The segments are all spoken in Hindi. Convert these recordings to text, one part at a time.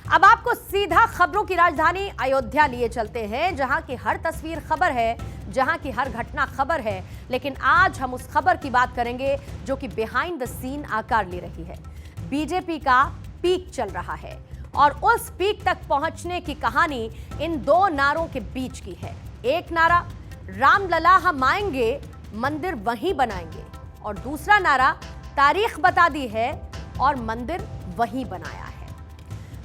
अब आपको सीधा खबरों की राजधानी अयोध्या लिए चलते हैं, जहां की हर तस्वीर खबर है, जहां की हर घटना खबर है। लेकिन आज हम उस खबर की बात करेंगे जो कि बिहाइंड द सीन आकार ले रही है। बीजेपी का पीक चल रहा है और उस पीक तक पहुंचने की कहानी इन दो नारों के बीच की है। एक नारा रामलला हम आएंगे, मंदिर वहीं बनाएंगे, और दूसरा नारा तारीख बता दी है और मंदिर वहीं बनाया है।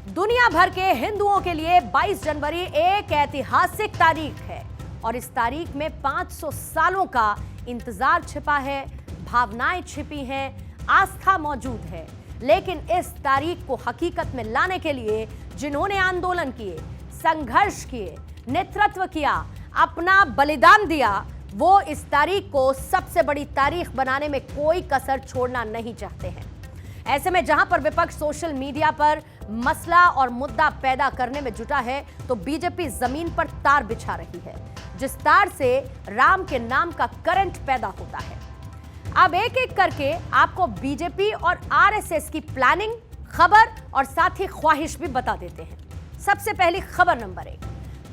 दुनिया भर के हिंदुओं के लिए 22 जनवरी एक ऐतिहासिक तारीख है और इस तारीख में 500 सालों का इंतजार छिपा है, भावनाएं छिपी हैं, आस्था मौजूद है। लेकिन इस तारीख को हकीकत में लाने के लिए जिन्होंने आंदोलन किए, संघर्ष किए, नेतृत्व किया, अपना बलिदान दिया, वो इस तारीख को सबसे बड़ी तारीख बनाने में कोई कसर छोड़ना नहीं चाहते हैं। ऐसे में जहां पर विपक्ष सोशल मीडिया पर मसला और मुद्दा पैदा करने में जुटा है, तो बीजेपी जमीन पर तार बिछा रही है, जिस तार से राम के नाम का करंट पैदा होता है। अब एक एक करके आपको बीजेपी और आरएसएस की प्लानिंग, खबर और साथ ही ख्वाहिश भी बता देते हैं। सबसे पहली खबर नंबर 1,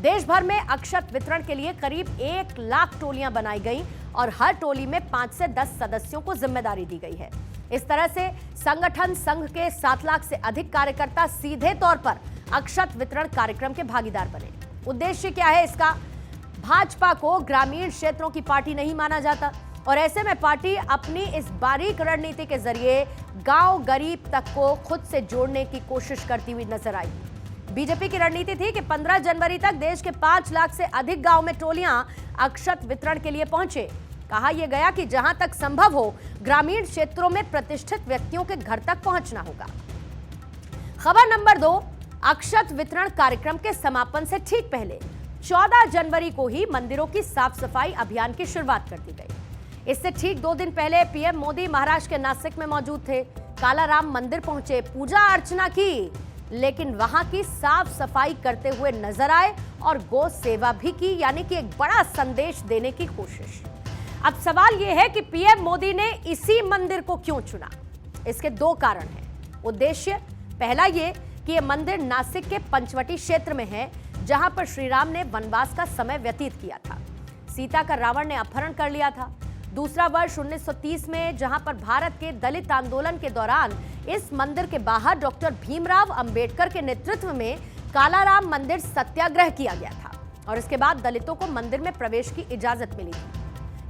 देश भर में अक्षत वितरण के लिए करीब 1 लाख टोलियां बनाई गई और हर टोली में 5 से 10 सदस्यों को जिम्मेदारी दी गई है। इस तरह से संगठन संघ के 7 लाख से अधिक कार्यकर्ता सीधे तौर पर अक्षत वितरण कार्यक्रम के भागीदार बने। उद्देश्य क्या है इसका? भाजपा को ग्रामीण क्षेत्रों की पार्टी नहीं माना जाता और ऐसे में पार्टी अपनी इस बारीक रणनीति के जरिए गांव गरीब तक को खुद से जोड़ने की कोशिश करती हुई नजर आई। बीजेपी की रणनीति थी कि 15 जनवरी तक देश के 5 लाख से अधिक गांव में टोलियां अक्षत वितरण के लिए पहुंचे। कहा यह गया कि जहां तक संभव हो ग्रामीण क्षेत्रों में प्रतिष्ठित व्यक्तियों के घर तक पहुंचना होगा। खबर नंबर 2, अक्षत वितरण कार्यक्रम के समापन से ठीक पहले 14 जनवरी को ही मंदिरों की साफ सफाई अभियान की शुरुआत कर दी गई। इससे ठीक 2 दिन पहले पीएम मोदी महाराष्ट्र के नासिक में मौजूद थे। कालाराम मंदिर पहुंचे, पूजा अर्चना की, लेकिन वहां की साफ सफाई करते हुए नजर आए और गौ सेवा भी की, यानी कि एक बड़ा संदेश देने की कोशिश। अब सवाल यह है कि पीएम मोदी ने इसी मंदिर को क्यों चुना? इसके 2 कारण हैं। उद्देश्य पहला ये कि यह मंदिर नासिक के पंचवटी क्षेत्र में है, जहां पर श्री राम ने वनवास का समय व्यतीत किया था। सीता का रावण ने अपहरण कर लिया था। दूसरा वर्ष 1930 में, जहां पर भारत के दलित आंदोलन के दौरान इस मंदिर के बाहर डॉक्टर भीमराव अंबेडकर के नेतृत्व में कालाराम मंदिर सत्याग्रह किया गया था और इसके बाद दलितों को मंदिर में प्रवेश की इजाजत मिली थी।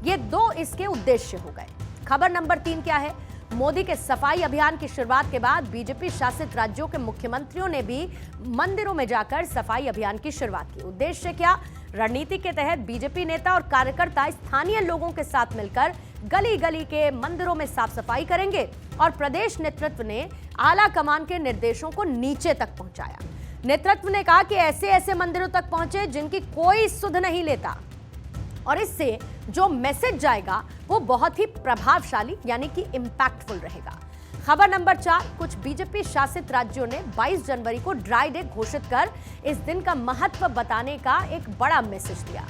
ये 2 इसके उद्देश्य हो गए। खबर नंबर 3 क्या है? मोदी के सफाई अभियान की शुरुआत के बाद बीजेपी शासित राज्यों के मुख्यमंत्रियों ने भी मंदिरों में जाकर सफाई अभियान की शुरुआत की। उद्देश्य क्या? रणनीति के तहत बीजेपी नेता और कार्यकर्ता स्थानीय लोगों के साथ मिलकर गली गली के मंदिरों में साफ सफाई करेंगे और प्रदेश नेतृत्व ने आला कमान के निर्देशों को नीचे तक पहुंचाया। नेतृत्व ने कहा कि ऐसे ऐसे मंदिरों तक पहुंचे जिनकी कोई सुध नहीं लेता और इससे जो मैसेज जाएगा वो बहुत ही प्रभावशाली यानी कि इंपैक्टफुल रहेगा। खबर नंबर 4, कुछ बीजेपी शासित राज्यों ने 22 जनवरी को ड्राई डे घोषित कर इस दिन का महत्व बताने का एक बड़ा मैसेज दिया।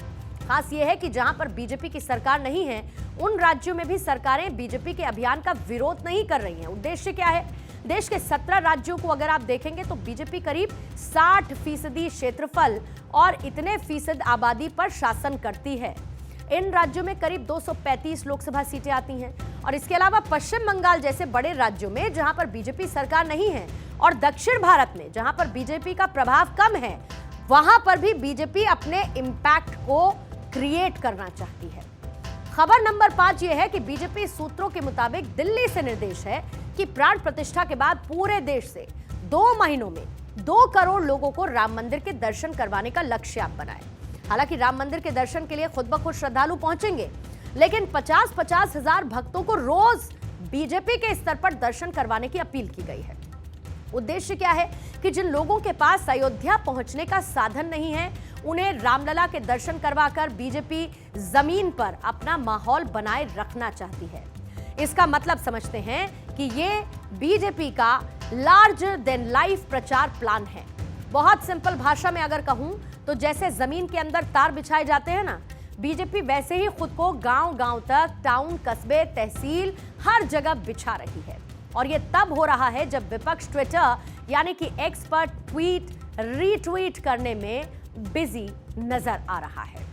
खास ये है कि जहां पर बीजेपी की सरकार नहीं है, उन राज्यों में भी सरकारें बीजेपी के अभियान का विरोध नहीं कर रही हैं। उद्देश्य क्या है? देश के 17 राज्यों को अगर आप देखेंगे तो बीजेपी करीब 60% क्षेत्रफल और इतने फीसद आबादी पर शासन करती है। इन राज्यों में करीब 235 लोकसभा सीटें आती हैं और इसके अलावा पश्चिम बंगाल जैसे बड़े राज्यों में जहां पर बीजेपी सरकार नहीं है और दक्षिण भारत में जहां पर बीजेपी का प्रभाव कम है, वहां पर भी बीजेपी अपने इंपैक्ट को क्रिएट करना चाहती है। खबर नंबर 5 यह है कि बीजेपी सूत्रों के मुताबिक दिल्ली से निर्देश है कि प्राण प्रतिष्ठा के बाद पूरे देश से 2 महीनों में 2 करोड़ लोगों को राम मंदिर के दर्शन करवाने का लक्ष्य आप बनाए। हालांकि राम मंदिर के दर्शन के लिए खुद ब खुद श्रद्धालु पहुंचेंगे, लेकिन 50-50 हजार भक्तों को रोज बीजेपी के स्तर पर दर्शन करवाने की अपील की गई है। उद्देश्य क्या है कि जिन लोगों के पास अयोध्या पहुंचने का साधन नहीं है, उन्हें रामलला के दर्शन करवाकर बीजेपी जमीन पर अपना माहौल बनाए रखना चाहती है। इसका मतलब समझते हैं कि ये बीजेपी का लार्जर देन लाइफ प्रचार प्लान है। बहुत सिंपल भाषा में अगर कहूं तो जैसे जमीन के अंदर तार बिछाए जाते हैं ना, बीजेपी वैसे ही खुद को गांव-गांव तक, टाउन, कस्बे, तहसील हर जगह बिछा रही है। और ये तब हो रहा है जब विपक्ष ट्विटर यानी कि एक्स पर ट्वीट रीट्वीट करने में बिजी नजर आ रहा है।